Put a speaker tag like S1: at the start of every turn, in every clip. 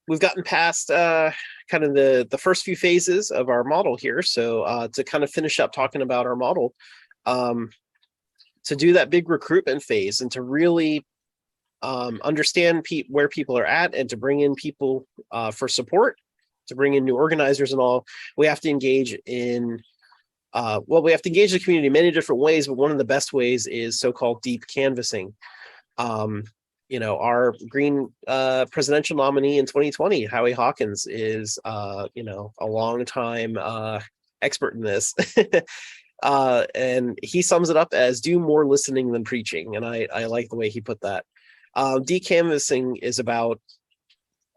S1: We've gotten past kind of the first few phases of our model here. So to kind of finish up talking about our model, to do that big recruitment phase and to really understand where people are at and to bring in people for support, to bring in new organizers and all, we have to engage in, we have to engage the community in many different ways, but one of the best ways is so-called deep canvassing. Our Green presidential nominee in 2020, Howie Hawkins, is, a long time expert in this. And he sums it up as do more listening than preaching. And I like the way he put that. Deep canvassing is about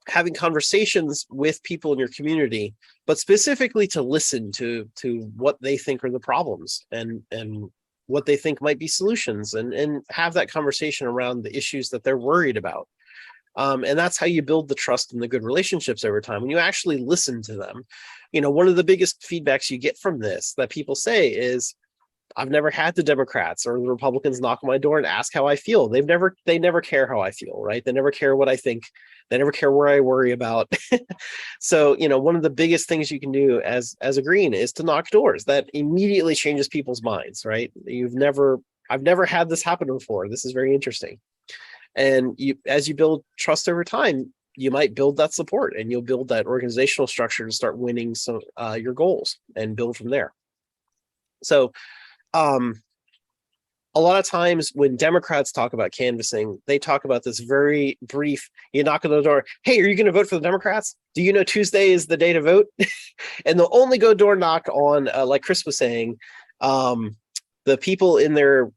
S1: having conversations with people in your community, but specifically to listen to what they think are the problems and what they think might be solutions, and have that conversation around the issues that they're worried about. And that's how you build the trust and the good relationships over time, when you actually listen to them. One of the biggest feedbacks you get from this that people say is, I've never had the Democrats or the Republicans knock on my door and ask how I feel. They never care how I feel, right? They never care what I think. They never care where I worry about. So, one of the biggest things you can do as a Green is to knock doors. That immediately changes people's minds, right? I've never had this happen before. This is very interesting. And as you build trust over time, you might build that support and you'll build that organizational structure to start winning some your goals and build from there. So, a lot of times when Democrats talk about canvassing, they talk about this very brief, you knock on the door, hey, are you going to vote for the Democrats? Do you know Tuesday is the day to vote? And they'll only go door knock on, like Chris was saying, the people in their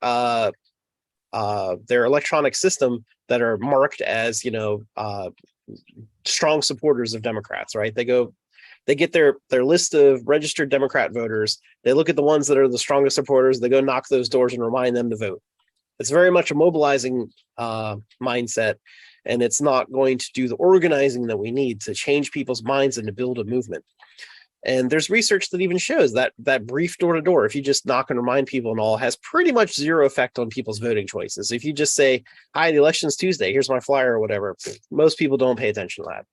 S1: electronic system that are marked as, strong supporters of Democrats, right? They get their list of registered Democrat voters. They look at the ones that are the strongest supporters. They go knock those doors and remind them to vote. It's very much a mobilizing mindset, and it's not going to do the organizing that we need to change people's minds and to build a movement. And there's research that even shows that brief door-to-door, if you just knock and remind people and all, has pretty much zero effect on people's voting choices. If you just say, hi, the election's Tuesday, here's my flyer or whatever, most people don't pay attention to that.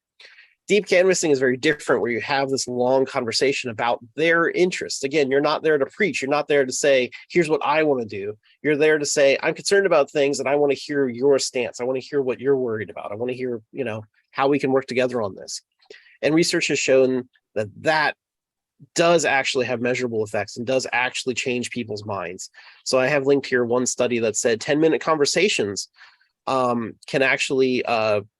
S1: Deep canvassing is very different, where you have this long conversation about their interests. Again, you're not there to preach. You're not there to say, here's what I want to do. You're there to say, I'm concerned about things and I want to hear your stance. I want to hear what you're worried about. I want to hear, how we can work together on this. And research has shown that does actually have measurable effects and does actually change people's minds. So I have linked here one study that said 10-minute conversations can actually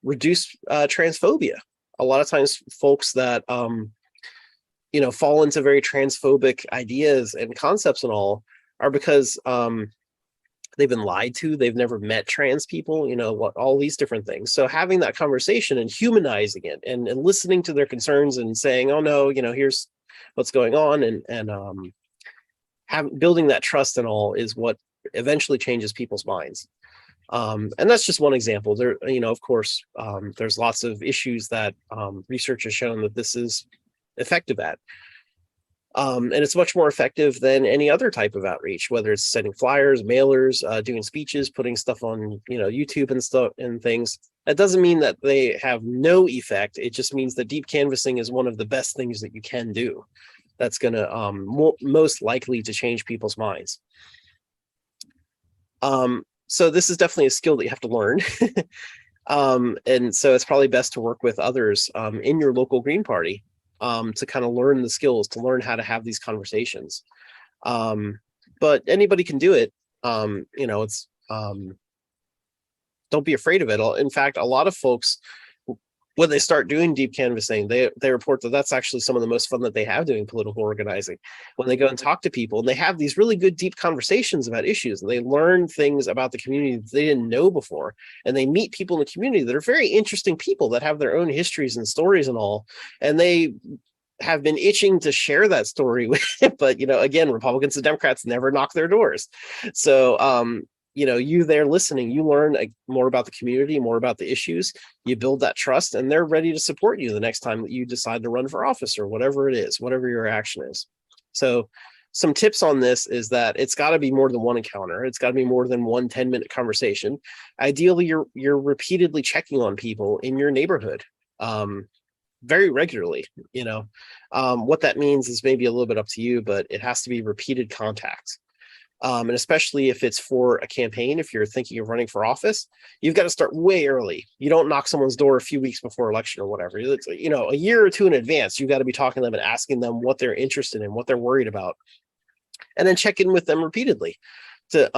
S1: reduce transphobia. A lot of times folks that, fall into very transphobic ideas and concepts and all are because they've been lied to. They've never met trans people, all these different things. So having that conversation and humanizing it and listening to their concerns and saying, oh no, here's what's going on, and building that trust and all is what eventually changes people's minds. And that's just one example. There, of course, there's lots of issues that research has shown that this is effective at. And it's much more effective than any other type of outreach, whether it's sending flyers, mailers, doing speeches, putting stuff on, YouTube and stuff and things. That doesn't mean that they have no effect. It just means that deep canvassing is one of the best things that you can do. That's going to most likely to change people's minds. So this is definitely a skill that you have to learn. And so it's probably best to work with others in your local Green Party to kind of learn the skills, to learn how to have these conversations. But anybody can do it. It's don't be afraid of it. In fact, a lot of folks, when they start doing deep canvassing, they report that that's actually some of the most fun that they have doing political organizing. When they go and talk to people and they have these really good deep conversations about issues, and they learn things about the community that they didn't know before, and they meet people in the community that are very interesting people that have their own histories and stories and all, and they have been itching to share that story with, but again, Republicans and Democrats never knock their doors. So you there listening, you learn more about the community, more about the issues, you build that trust, and they're ready to support you the next time that you decide to run for office or whatever it is, whatever your action is. So some tips on this is that it's got to be more than one encounter. It's got to be more than one 10-minute conversation. Ideally, you're repeatedly checking on people in your neighborhood very regularly. What that means is maybe a little bit up to you, but it has to be repeated contact. And especially if it's for a campaign, if you're thinking of running for office, you've got to start way early. You don't knock someone's door a few weeks before election or whatever. It's, a year or two in advance, you've got to be talking to them and asking them what they're interested in, what they're worried about, and then check in with them repeatedly to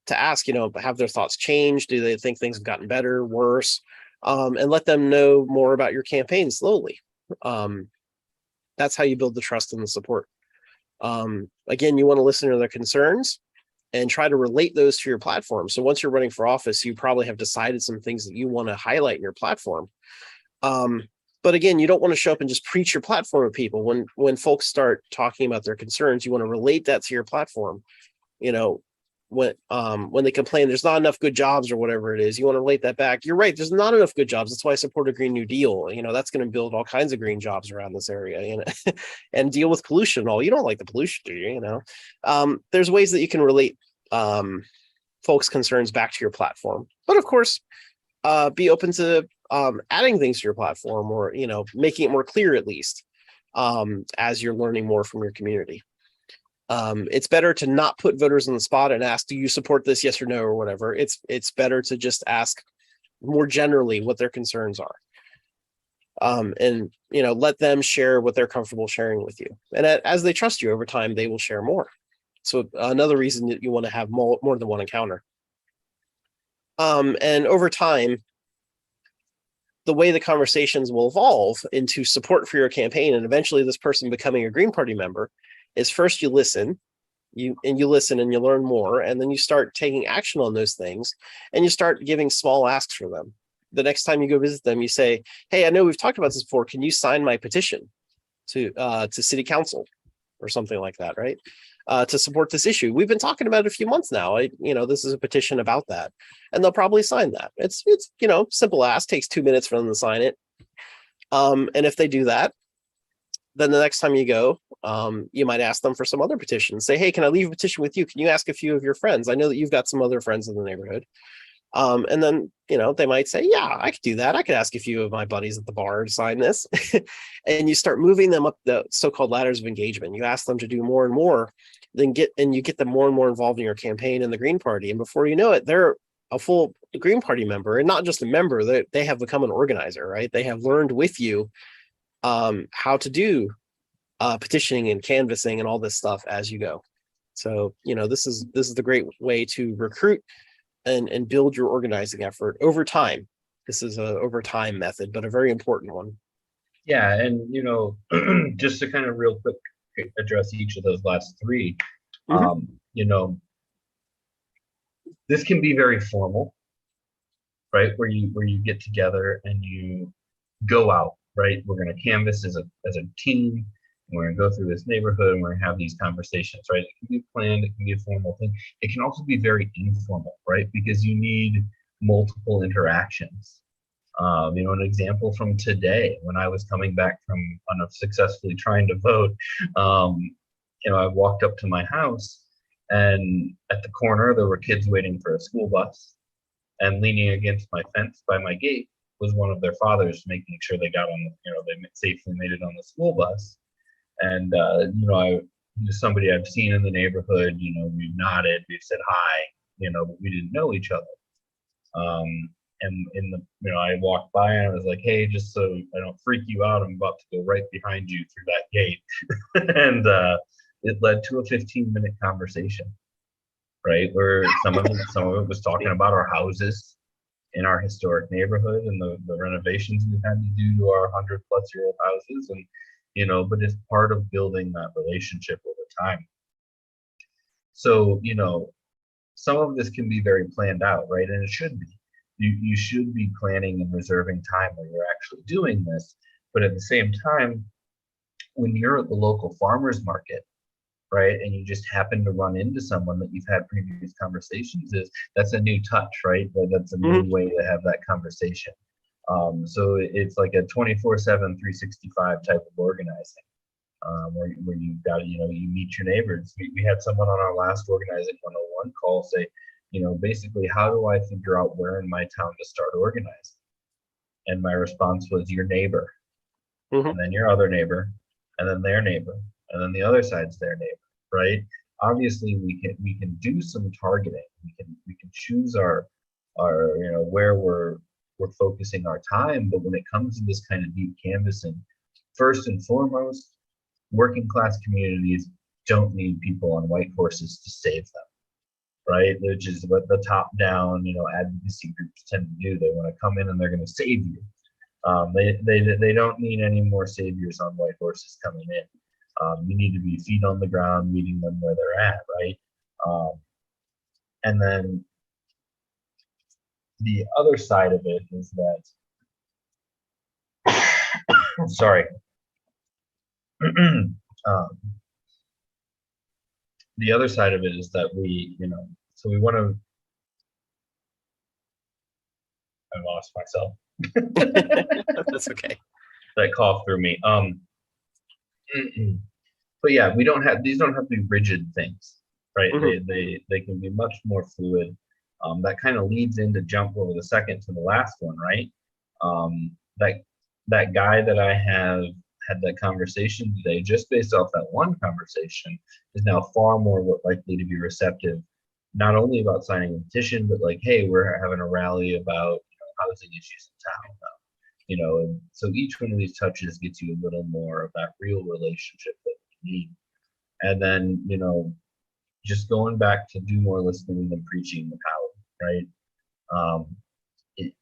S1: ask, have their thoughts changed? Do they think things have gotten better, worse? And let them know more about your campaign slowly. That's how you build the trust and the support. Again, you want to listen to their concerns and try to relate those to your platform. So once you're running for office, you probably have decided some things that you want to highlight in your platform. But again, you don't want to show up and just preach your platform to people. When folks start talking about their concerns, you want to relate that to your platform. When they complain there's not enough good jobs or whatever it is, you want to relate that back. You're right, there's not enough good jobs. That's why I support a Green New Deal. That's going to build all kinds of green jobs around this area, and deal with pollution and all. You don't like the pollution, do you? There's ways that you can relate folks' concerns back to your platform. But of course, be open to adding things to your platform, or making it more clear, at least, as you're learning more from your community. It's better to not put voters on the spot and ask, do you support this, yes or no, or whatever. It's better to just ask more generally what their concerns are. And let them share what they're comfortable sharing with you. And as they trust you over time, they will share more. So another reason that you want to have more than one encounter. And over time, the way the conversations will evolve into support for your campaign, and eventually this person becoming a Green Party member, is first you listen, you listen and you learn more, and then you start taking action on those things, and you start giving small asks for them. The next time you go visit them, you say, hey, I know we've talked about this before. Can you sign my petition to city council or something like that, right? To support this issue. We've been talking about it a few months now. This is a petition about that, and they'll probably sign that. It's simple ask, takes 2 minutes for them to sign it. And if they do that, then the next time you go, you might ask them for some other petitions. Say, hey, can I leave a petition with you? Can you ask a few of your friends? I know that you've got some other friends in the neighborhood. And then, they might say, yeah, I could do that. I could ask a few of my buddies at the bar to sign this. And you start moving them up the so-called ladders of engagement. You ask them to do more and more, you get them more and more involved in your campaign in the Green Party. And before you know it, they're a full Green Party member, and not just a member. They have become an organizer, right? They have learned with you how to do petitioning and canvassing and all this stuff as you go. So, this is the great way to recruit and build your organizing effort over time. This is a over time method, but a very important one.
S2: Yeah, and just to kind of real quick address each of those last three, this can be very formal, right? Where you get together and you go out, right? We're going to canvass as a team, and we're going to go through this neighborhood, and we're going to have these conversations, right? It can be planned, it can be a formal thing. It can also be very informal, right? Because you need multiple interactions. An example from today, when I was coming back from unsuccessfully trying to vote, I walked up to my house, and at the corner there were kids waiting for a school bus, and leaning against my fence by my gate was one of their fathers, making sure they got on, they safely made it on the school bus. And, I somebody I've seen in the neighborhood, we've nodded, we've said hi, but we didn't know each other. And I walked by and I was like, hey, just so I don't freak you out, I'm about to go right behind you through that gate. And it led to a 15-minute conversation, right? Where some of it was talking about our houses in our historic neighborhood and the renovations we've had to do to our 100-plus-year-old houses. And, but it's part of building that relationship over time. So, some of this can be very planned out, right? And it should be. You should be planning and reserving time where you're actually doing this. But at the same time, when you're at the local farmers market, right, and you just happen to run into someone that you've had previous conversations with, that's a new touch, right? That's a new way to have that conversation. So it's like a 24/7, 365 type of organizing. where you've got, you meet your neighbors. We had someone on our last Organizing 101 call say, basically, how do I figure out where in my town to start organizing? And my response was your neighbor, and then your other neighbor, and then their neighbor, and then the other side's their neighbor, right? Obviously, we can do some targeting. We can choose our where we're focusing our time. But when it comes to this kind of deep canvassing, first and foremost, working class communities don't need people on white horses to save them, right? Which is what the top down, advocacy groups tend to do. They want to come in and they're going to save you. They don't need any more saviors on white horses coming in. You need to be feet on the ground, meeting them where they're at, right? And then the other side of it is that, sorry. The other side of it is that so we want to, I lost myself.
S1: That's okay.
S2: That cough through me. But yeah, these don't have to be rigid things, right? They can be much more fluid. That kind of leads into jump over the second to the last one, right? That guy that I had that conversation today, just based off that one conversation, is now far more likely to be receptive, not only about signing a petition, but like, hey, we're having a rally about housing issues in town. And so each one of these touches gets you a little more of that real relationship that you need. And then, just going back to do more listening than preaching the power, right? It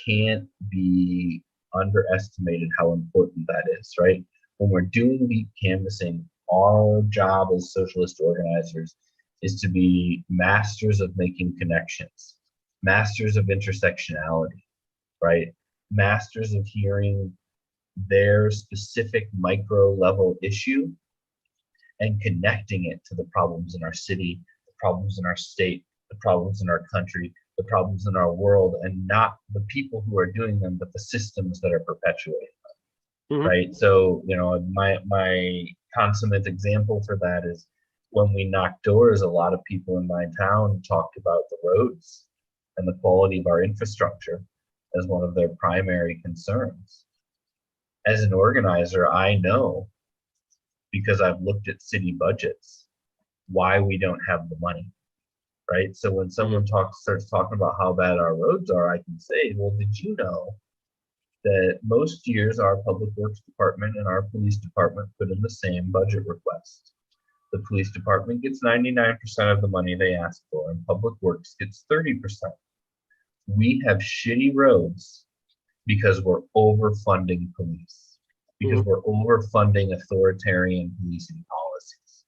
S2: can't be underestimated how important that is, right? When we're doing deep canvassing, our job as socialist organizers is to be masters of making connections, masters of intersectionality, right? Masters of hearing their specific micro level issue and connecting it to the problems in our city, the problems in our state, the problems in our country, the problems in our world, and not the people who are doing them, but the systems that are perpetuating them, right? So, my consummate example for that is when we knocked doors, a lot of people in my town talked about the roads and the quality of our infrastructure as one of their primary concerns. As an organizer, I know, because I've looked at city budgets, why we don't have the money, right? So when someone starts talking about how bad our roads are, I can say, well, did you know that most years our public works department and our police department put in the same budget request? The police department gets 99% of the money they ask for, and public works gets 30%. We have shitty roads because we're overfunding police, because we're overfunding authoritarian policing policies.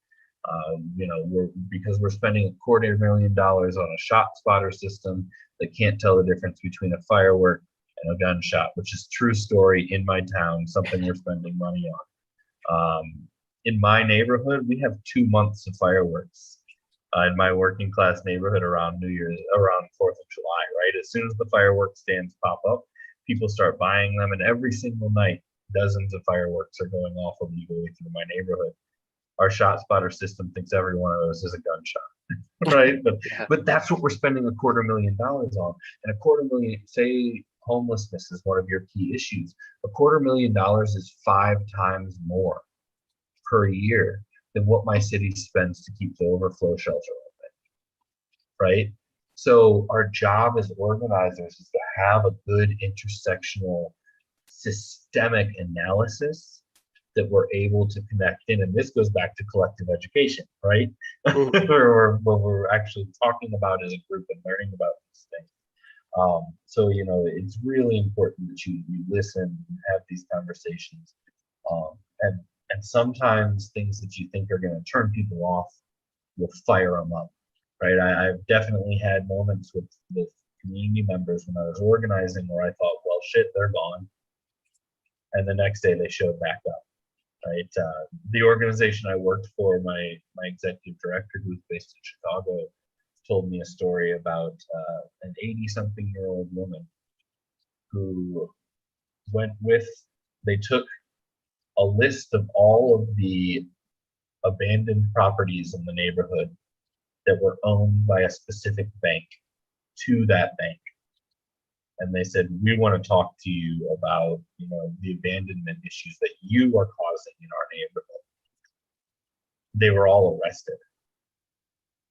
S2: Because we're spending $250,000 on a shot spotter system that can't tell the difference between a firework and a gunshot, which is true story in my town, something we're spending money on. In my neighborhood, we have 2 months of fireworks. In my working class neighborhood around New Year's, around 4th of July, right? As soon as the fireworks stands pop up, people start buying them, and every single night, dozens of fireworks are going off illegally through my neighborhood. Our shot spotter system thinks every one of those is a gunshot, right? But that's what we're spending $250,000 on. And $250,000, say homelessness is one of your key issues. $250,000 is 5 times more per year than what my city spends to keep the overflow shelter open, right? So our job as organizers is to have a good intersectional systemic analysis that we're able to connect in. And this goes back to collective education, right? Where we're actually talking about as a group and learning about these things. So, it's really important that you listen and have these conversations. And sometimes things that you think are going to turn people off will fire them up, right? I've definitely had moments with community members when I was organizing where I thought, well, shit, they're gone. And the next day they showed back up, right? The organization I worked for, my executive director, who's based in Chicago, told me a story about an 80-something-year-old woman who they took a list of all of the abandoned properties in the neighborhood that were owned by a specific bank to that bank. And they said, we want to talk to you about, the abandonment issues that you are causing in our neighborhood. They were all arrested.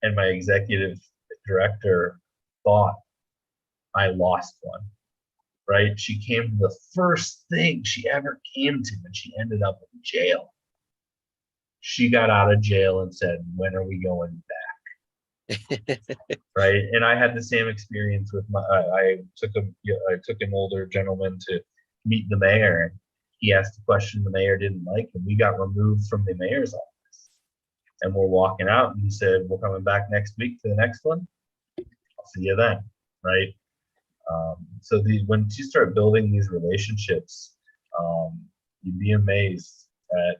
S2: And my executive director thought I lost one, right? She came to the first thing she ever came to, and she ended up in jail. She got out of jail and said, when are we going back? Right. And I had the same experience with I took an older gentleman to meet the mayor, and he asked a question the mayor didn't like, and we got removed from the mayor's office. And we're walking out, and he said, we're coming back next week for the next one. I'll see you then. Right. So when you start building these relationships, you'd be amazed at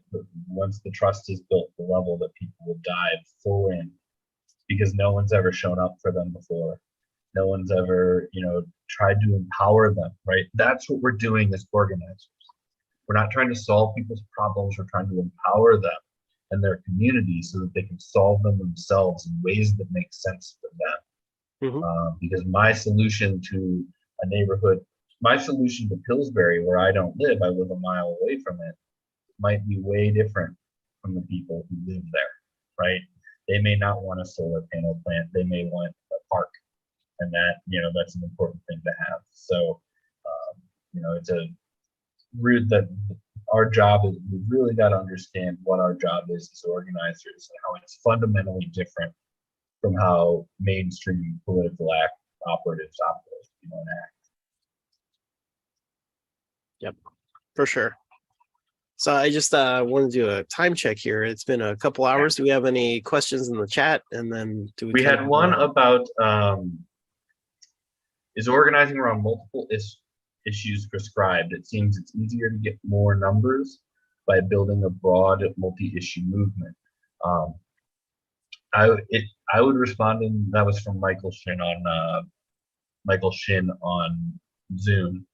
S2: once the trust is built, the level that people will dive full in, because no one's ever shown up for them before. No one's ever, tried to empower them, right? That's what we're doing as organizers. We're not trying to solve people's problems. We're trying to empower them and their community so that they can solve them themselves in ways that make sense for them.
S1: Mm-hmm.
S2: Because my solution to a neighborhood, my solution to Pillsbury, where I don't live, I live a mile away from it, might be way different from the people who live there, right? They may not want a solar panel plant. They may want a park, and that's an important thing to have. So, it's that our job is, we've really got to understand what our job is as organizers and how it's fundamentally different from how mainstream political operatives operate, and act.
S1: Yep, for sure. So I just want to do a time check here. It's been a couple hours. Do we have any questions in the chat? And then
S2: we had one about is organizing around multiple issues prescribed? It seems it's easier to get more numbers by building a broad multi-issue movement. I would respond, and that was from Michael Shin on Zoom.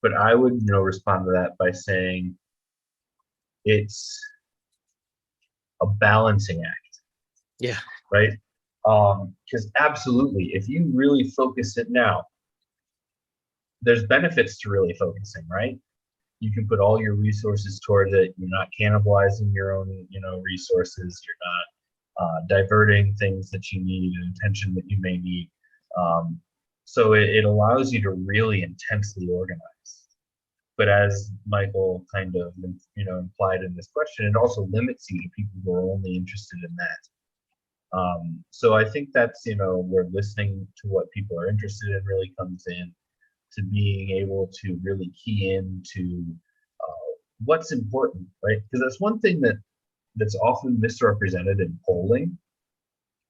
S2: But I would respond to that by saying it's a balancing act.
S1: Yeah.
S2: Right. Because absolutely, if you really focus it now, there's benefits to really focusing, right? You can put all your resources towards it. You're not cannibalizing your own, resources. You're not diverting things that you need and attention that you may need. So it allows you to really intensely organize. But as Michael kind of, implied in this question, it also limits you to people who are only interested in that. So I think that's, where listening to what people are interested in really comes in, to being able to really key into what's important, right? Because that's one thing that's often misrepresented in polling.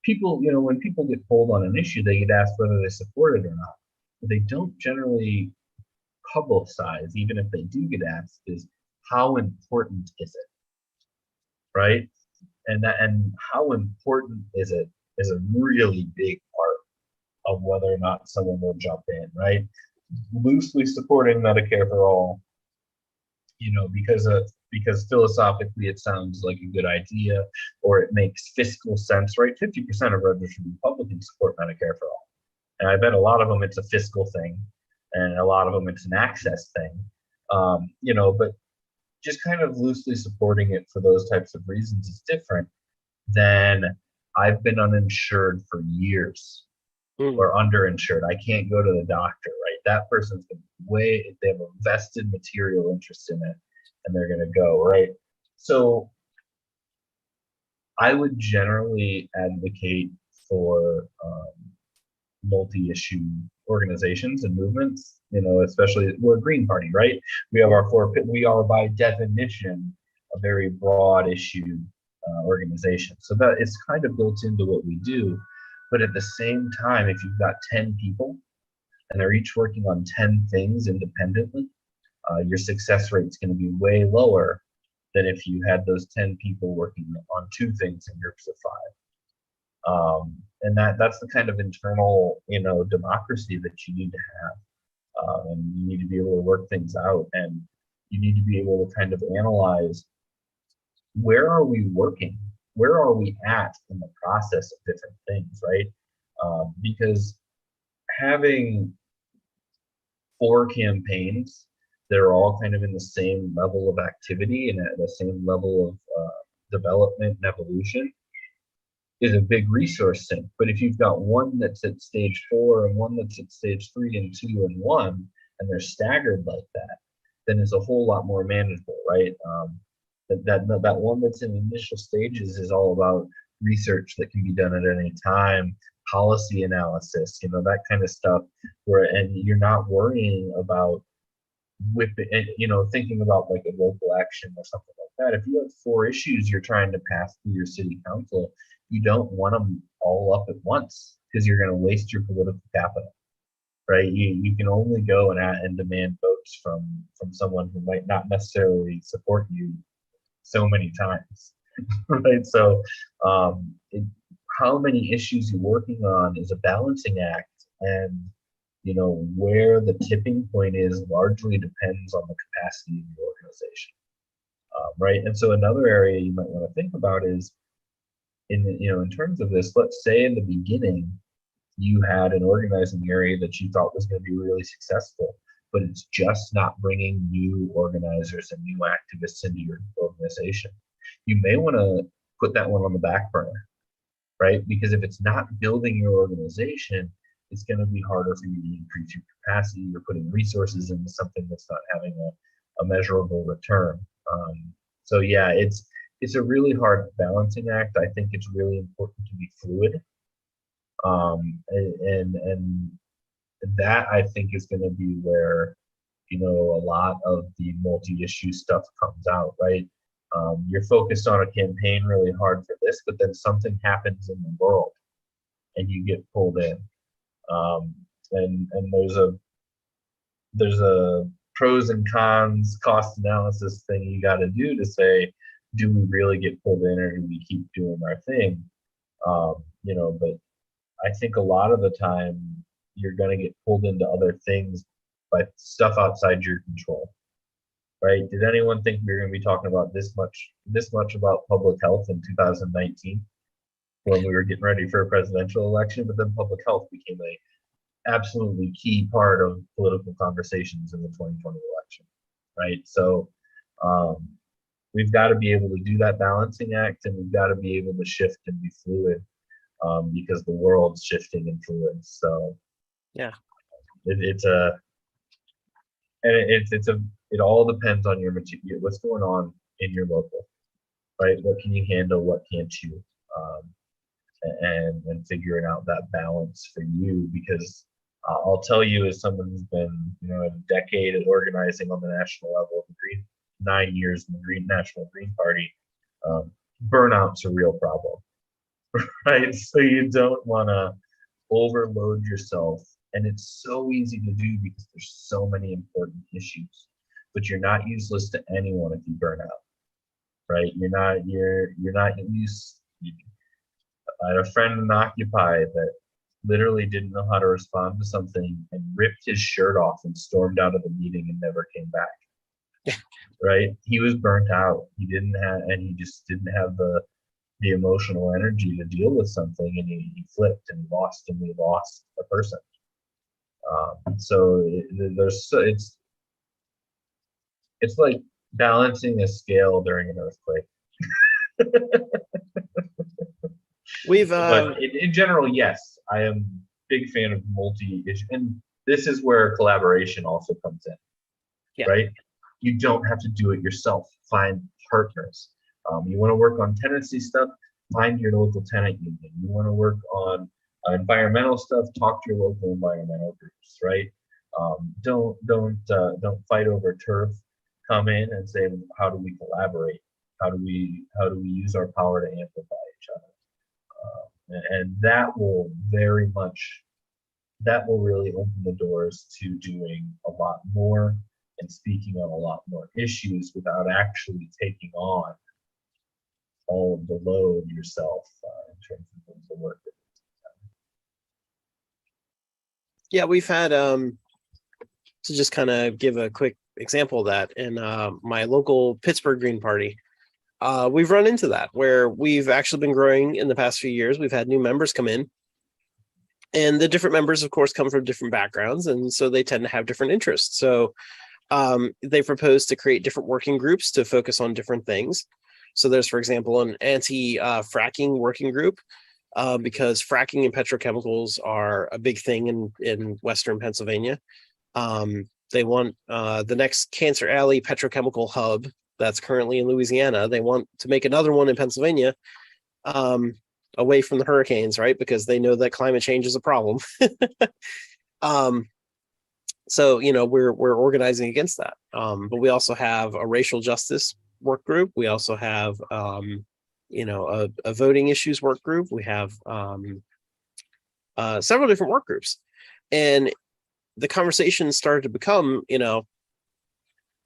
S2: People, when people get polled on an issue, they get asked whether they support it or not. But they don't generally publicize, even if they do get asked, is how important is it, right? And how important is it is a really big part of whether or not someone will jump in, right? Loosely supporting Medicare for all, because philosophically it sounds like a good idea, or it makes fiscal sense, right? 50% of registered Republicans support Medicare for all, and I bet a lot of them it's a fiscal thing, and a lot of them it's an access thing, but just kind of loosely supporting it for those types of reasons is different than I've been uninsured for years or underinsured. I can't go to the doctor, right? That person's they have a vested material interest in it, and they're going to go, right? So I would generally advocate for multi-issue organizations and movements, especially we're a Green Party, right? We have we are by definition a very broad issue organization. So that it's kind of built into what we do. But at the same time, if you've got 10 people and they're each working on 10 things independently, your success rate is going to be way lower than if you had those 10 people working on 2 things in groups of 5. And that's the kind of internal, democracy that you need to have. And you need to be able to work things out. And You need to be able to kind of analyze, where are we working? Where are we at in the process of different things, right? Because having 4 campaigns that are all kind of in the same level of activity and at the same level of development and evolution is a big resource sink. But if you've got one that's at stage 4 and one that's at stage 3 and 2 and 1, and they're staggered like that, then it's a whole lot more manageable, right? That one that's in initial stages is all about research that can be done at any time, policy analysis, that kind of stuff, and you're not worrying about thinking about like a local action or something like that. If you have 4 issues you're trying to pass through your city council, you don't want them all up at once, because you're going to waste your political capital, right? You can only go and demand votes from someone who might not necessarily support you so many times, right? So how many issues you're working on is a balancing act, and where the tipping point is largely depends on the capacity of the organization, right? And so another area you might want to think about is in terms of this. Let's say in the beginning you had an organizing area that you thought was going to be really successful, but it's just not bringing new organizers and new activists into your organization. You may want to put that one on the back burner, right? Because if it's not building your organization, it's going to be harder for you to increase your capacity. You're putting resources into something that's not having a measurable return. So yeah, it's a really hard balancing act. I think it's really important to be fluid. And that, I think, is going to be where a lot of the multi-issue stuff comes out, right? You're focused on a campaign really hard for this, but then something happens in the world and you get pulled in. And there's a pros and cons cost analysis thing you got to do to say, do we really get pulled in, or do we keep doing our thing? But I think a lot of the time you're going to get pulled into other things by stuff outside your control, right? Did anyone think we were going to be talking about this much about public health in 2019 when we were getting ready for a presidential election? But then public health became a absolutely key part of political conversations in the 2020 election, right? So we've got to be able to do that balancing act, and we've got to be able to shift and be fluid, because the world's shifting and fluid. So
S1: yeah,
S2: it all depends on your material, what's going on in your local, right? What can you handle, what can't you, and figuring out that balance for you. Because I'll tell you, as someone who's been a decade of organizing on the national level, 9 years in the National Green Party, burnout's a real problem. Right? So you don't want to overload yourself. And it's so easy to do because there's so many important issues. But you're not useless to anyone if you burn out. Right? You're not used. I had a friend in Occupy that literally didn't know how to respond to something and ripped his shirt off and stormed out of the meeting and never came back. Right? He was burnt out. He just didn't have the emotional energy to deal with something, and he flipped and we lost a person. So it's like balancing a scale during an earthquake. But in general, yes, I am a big fan of multi-issue, and this is where collaboration also comes in, right? You don't have to do it yourself. Find partners. You want to work on tenancy stuff, find your local tenant union. You want to work on environmental stuff, talk to your local environmental groups, right? Don't fight over turf. Come in and say, how do we collaborate? How do we use our power to amplify each other? And that will really open the doors to doing a lot more and speaking on a lot more issues without actually taking on all of the load yourself in terms of the work.
S1: Yeah, we've had to just kind of give a quick example of that in my local Pittsburgh Green Party. We've run into that where we've actually been growing in the past few years. We've had new members come in, and the different members, of course, come from different backgrounds, and so they tend to have different interests. So they propose to create different working groups to focus on different things. So there's, for example, an anti-fracking working group, because fracking and petrochemicals are a big thing in Western Pennsylvania. They want the next Cancer Alley petrochemical hub that's currently in Louisiana. They want to make another one in Pennsylvania, away from the hurricanes, right? Because they know that climate change is a problem. So, we're organizing against that. But we also have a racial justice work group. We also have, a voting issues work group. We have several different work groups. And the conversation started to become,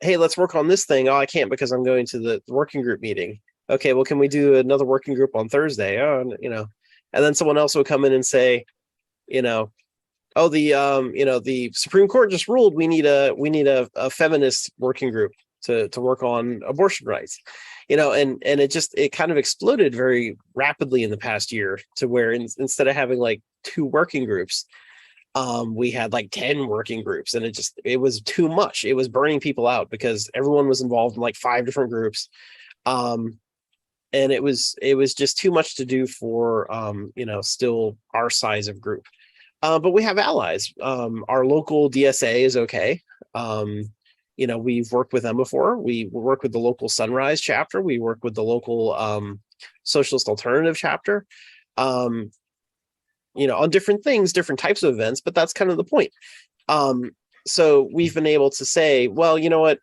S1: hey, let's work on this thing. Oh, I can't because I'm going to the working group meeting. Okay, well, can we do another working group on Thursday? Oh, and then someone else would come in and say, oh, the Supreme Court just ruled we need a feminist working group to work on abortion rights, and it kind of exploded very rapidly in the past year to where instead of having like 2 working groups, we had like 10 working groups, and it was too much. It was burning people out because everyone was involved in like 5 different groups. And it was just too much to do for, still our size of group. But we have allies. Our local DSA is okay. We've worked with them before. We work with the local Sunrise chapter. We work with the local Socialist Alternative chapter, on different things, different types of events, but that's kind of the point. So we've been able to say, well, you know what?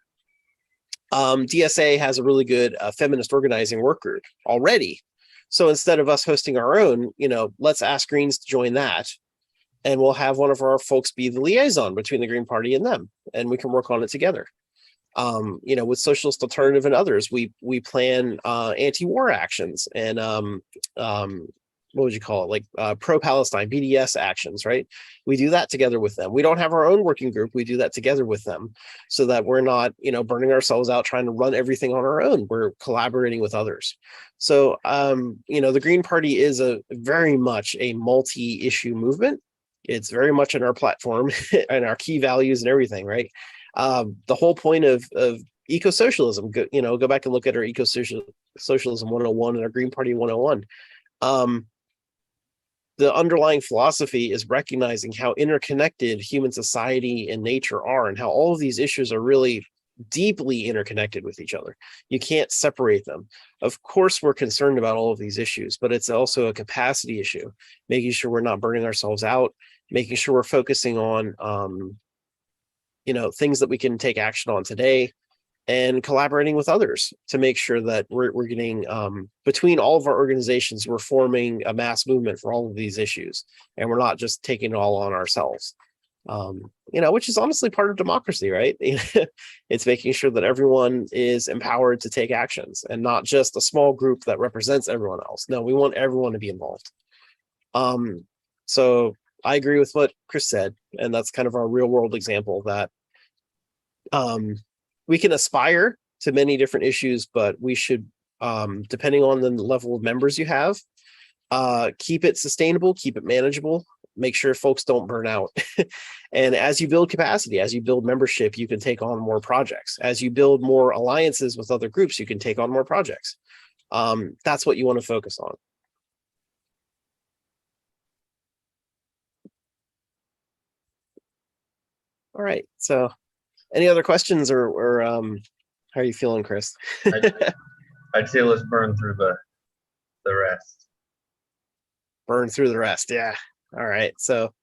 S1: DSA has a really good feminist organizing work group already. So instead of us hosting our own, let's ask Greens to join that. And we'll have one of our folks be the liaison between the Green Party and them, and we can work on it together. With Socialist Alternative and others, we plan anti-war actions and what would you call it? Like pro-Palestine BDS actions, right? We do that together with them. We don't have our own working group. We do that together with them so that we're not, burning ourselves out trying to run everything on our own. We're collaborating with others. So, the Green Party is very much a multi-issue movement. It's very much in our platform and our key values and everything, right? The whole point of eco-socialism, go back and look at our eco-socialism 101 and our Green Party 101. The underlying philosophy is recognizing how interconnected human society and nature are, and how all of these issues are really deeply interconnected with each other. You can't separate them. Of course, we're concerned about all of these issues, but it's also a capacity issue, making sure we're not burning ourselves out, making sure we're focusing on, things that we can take action on today, and collaborating with others to make sure that we're getting between all of our organizations, we're forming a mass movement for all of these issues, and we're not just taking it all on ourselves. Which is honestly part of democracy, right? It's making sure that everyone is empowered to take actions and not just a small group that represents everyone else. No, we want everyone to be involved. So I agree with what Chris said, and that's kind of our real world example that we can aspire to many different issues, but we should, depending on the level of members you have, keep it sustainable, keep it manageable, make sure folks don't burn out. And as you build capacity, as you build membership, you can take on more projects. As you build more alliances with other groups, you can take on more projects. That's what you want to focus on. All right. So any other questions or how are you feeling, Chris?
S2: I'd say let's burn through the rest.
S1: Burn through the rest. Yeah. All right. So